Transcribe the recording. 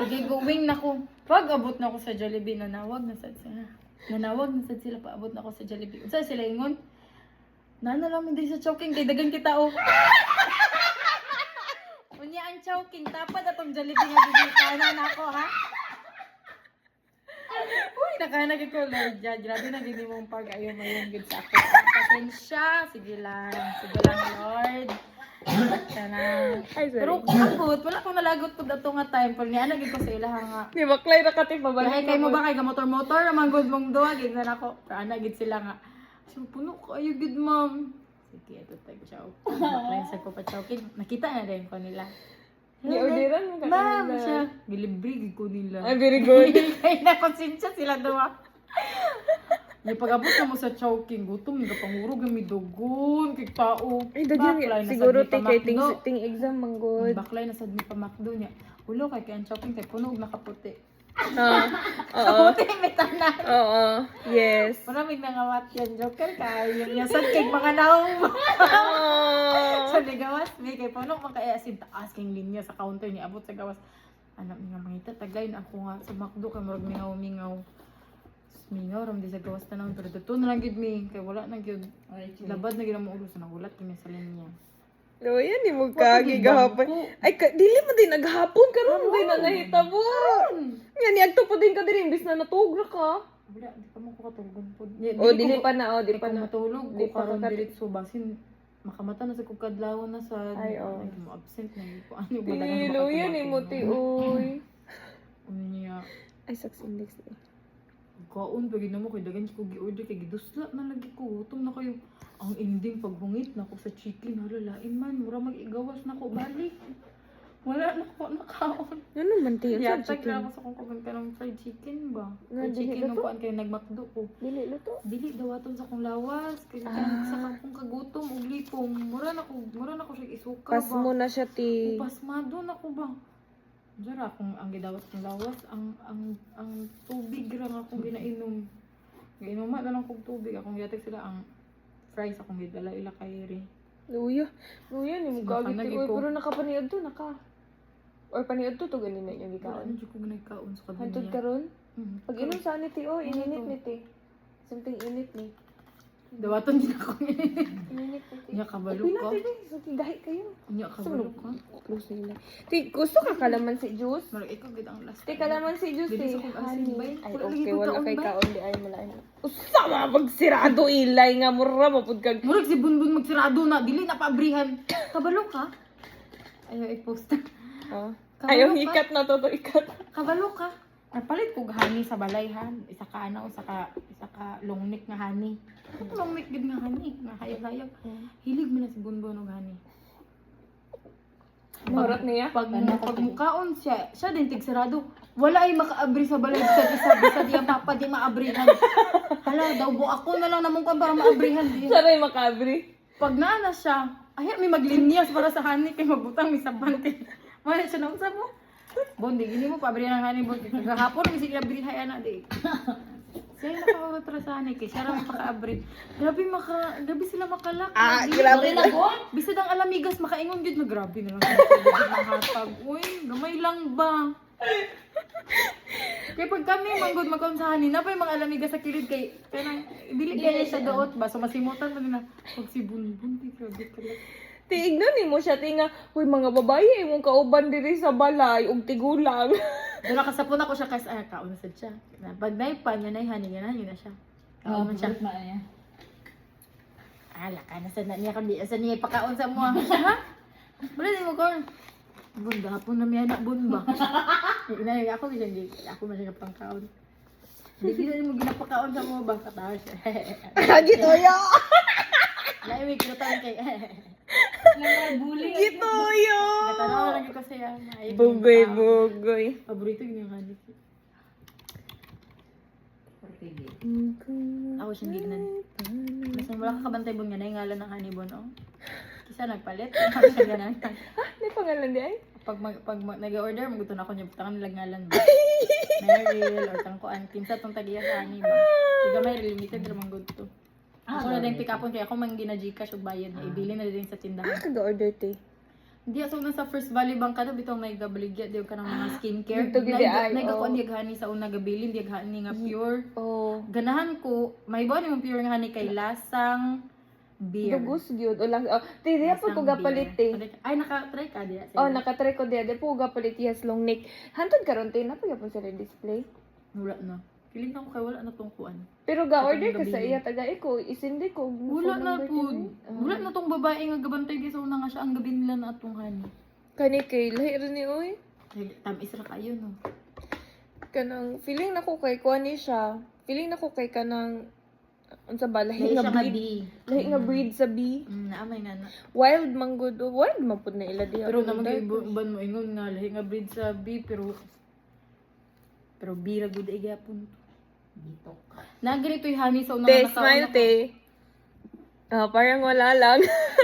Sige, going na ko. Pag abot na ako sa Jollibee, nanawag na sad sila. Nanawag na sad sila, paabot na ako sa Jollibee. Unsa sila ingon? Nana lang din sa Chowking, kay dagan kita o. Unya ang Chowking, tapad atong Jollibee nga bibitanan ako, ha? Uy, nakahanag ko, Lord God. Grabe na gini mong pag-ayaw mayong good sa ako. Pasensya, sige lang, Lord. Sana. Ay, sorry. Pero kung abot, wala akong nalagot po dato nga time. Pero niya, naging ko sa ilaha nga. Di ba, Clay, nakatip pa ba? Bahay kayo mo ba kay motor-motor? Naman good mong doa, gignan ako. Pero anagid sila nga. So, puno kayo, good ma'am. Sige, ito tag chow. Baklay sa ko pa chow. Nakita na rin ko nila. Ni-orderan mo ka Ma'am, kanila. siya. Gilibrigi ko nila. Ay, very good. Kaya nakonsensya sila doa. Yung pag-abot na mo sa Chowking, gutom, pangurog na may dugon, kay tao. Ay, Baklay dagyan. na Siguro, sad ni kay pamakdo. ting exam, manggod. Baklay na sad ni pamakdo niya. Ulo kay ang Chowking, kay punog nakaputi. Oo. Kaputi, may tanan. Oo. Yes. Maraming nangawat yan, Joker, kaya yung sad kay mga naong. Oh. Sa ligawas, may kay punog, makaasin taas kayong linya sa counter niya, abot sa gawas. Anak nga mangita, taglay na ako nga sa McDo, kay marag mingaw-mingaw. Mingaw, ram di sa gawas na naman, pero dito na lang gid mi, kay wala na gid. Labad na gid ang ulo sa nagulat kini sa linya. Lo, yan, di mo Wala kagi gid gahapon. bangko. Ay, dili mo din naghapon karon din na nahitabo. Yan, niagto pa din ka din, imbis na natugra ka. Wala, di pa mo ko katulog po. O, dili pa na, o, di pa na. matulog ko Di pa karon ka- diretso basin makamata na sa kukadlaw na sa Ay, oo. mo absent na ko ano ba Dilo, yan, imuti, oy. Ano niya Ay, sucks index. kaon pag mo kay dagan ko gi-order kay gidusla na lagi ko gutom na kayo. Ang ending pagbungit na ko sa chicken halalain man mura mag-igawas na ko balik. Wala na ko nakaon. Ano man tiyo sa Yatag chicken? na ako sa kung kagan ka ng fried chicken ba? Nga, Fried dili chicken ba nung to? kuan kayo nagmakdo ko. Dili, luto. Dili dawaton sa kong lawas kay sa akong kagutom ug lipong mura na ko siya isuka Pas mo ba. na siya, ti. Pasmado na ko ba. Dara kung ang gidawas kong lawas ang tubig ra nga akong ginainom. Giinuman na lang kong tubig akong yatag sila ang fries akong gidala ila kay Ri. Luya. Luya, ni mo Baka kagi ti. nagi Uy, ko. pero nakapaniod to, naka. Or paniod to, to ganin na yung Kaon gikaon. jud ko nagkaon sa Hantod kanya. karon. Mhm. Pag inom sa ni ti, oh, ininit to? ni ti. Something init ni. Dawaton din ako. Ininit ni ti. Nya kabalo Pila ka. ti, ti. So, gahi kayo. Nya kabalo ka. Close nila. Ti, gusto ka kalaman si juice? Marag ikaw gid ang last. Ti, kalaman si juice, Dili ti. sa kong asin, bay. Ay, Wala okay, lagi ko wala kaon, kay bay. kaon di ay malain. Usama, magsirado ilay nga, mura, mapud kag. Murag si Bunbun magsirado na, dili na paabrihan. Kabalo ka? Ayaw i-post. Oh. Kabalo Ayaw, ka? ikat na to, ikat. Kabalo ka? Napalit ko hani sa balay ha. Isa ka ano, isa ka long neck nga hani. Ano long neck gid nga hani, nga hayag-hayag. Hilig man na si Bunbun og hani. Marot niya? Pag mukaon siya din tigsarado. Wala ay makaabri sa balay sa bisa diyan papa di maabrihan. Hala daw bo ako na lang namong kan para maabrihan diyan. Saray makabri. Pag naana siya, ay may maglinyas para sa hani kay magbutang mi sa bante. Wala siya nang sabo. Bondi gini mo pabrihan ng hani bondi. Kagahapon mi sila bili hayana di. Siya yung nakakatra sa hani kay siya ra makaabri. Grabe sila makalak. Ah, grabe na. Bisad ang alamigas makaingon gid na grabe na lang. Hatag. Uy, gamay lang ba? Kaya pag kami manggod magkaunsahanin na pa yung mga alamigas sa kilid kay kanang ibili kaya siya doot ba so masimutan pa nila pag si Bunbun di grabe kala. Tiignan ni mo siya tinga, huy mga babae imong kauban diri sa balay ug tigulang. Dala kasapon ako siya kasi kaon sad siya. Na pag naipan niya naihanin niya na siya. Kaon man siya. Ala ka na sa niya kan di sa niya pakaon sa mo. Ha? Wala din mo ko. Bun gahapon na miya na bun ba? Inay ako bisan di ako man siya pangkaon. Di gina mo ginapakaon sa mo ba katawa siya. Gitoyo. Lai may krutan kay. Bully. Gitoyo. Katanaw lang ko siya. Bugoy, bugoy. Paborito yun yung honey. Ako siyang gignan. Basta wala ka kabantay bon nga na yung ngalan ng honey bon, oh. Kisa nagpalit, ako siya ganan. Ni pangalan di ay? Pag nag-order, maguto na ako niya, tangan nilang ngalan ba? Meryl, or tangkuan, kinsa tong tagiya sa honey ba? Tiga may limited ramang good to. Ako na din pick upon kaya ako man gina Gcash og bayad na ibili na din sa tindahan. Kaga-order ti. Di so na sa First Valley Bank kada bitong may gabaligya di ka ng mga skincare. Dito gid ay, Nagkakuan di gani sa una gabilin di gani nga pure. Oh. Ganahan ko may buwan yung pure nga ni kay lasang beer. Dugos gyud. O lang, di po ko Lasang gapalit beer. Ay naka-try ka diya. Oh, nakatry ko di po gapalit yes long neck. Hantod karon tay na po gyapon sila display. Wala na. Kiling ako kay wala na tong kuan. Pero ga-order ka Katong sa gabi. iya taga ko, isindi ko. Wala phone na number po. kini. Wala na tong babae nga gabantay di sa una nga siya ang gabi nila na atong hani. Kani kay lahi rin ni oy. Tamis ra kayo no. Kanang feeling nako kay kuan ni siya. Feeling nako kay kanang unsa ba lahi Lahi nga siya nga breed. di. Lahi nga breed sa B. Naamay na na. Wild man good. Wild man pud na ila diha. Pero naman kay iban mo ingon nga lahi nga breed sa B pero bira gud ay gyapon. Dito. Na ganito yung honey sa una Te, nga smile te. Parang wala lang.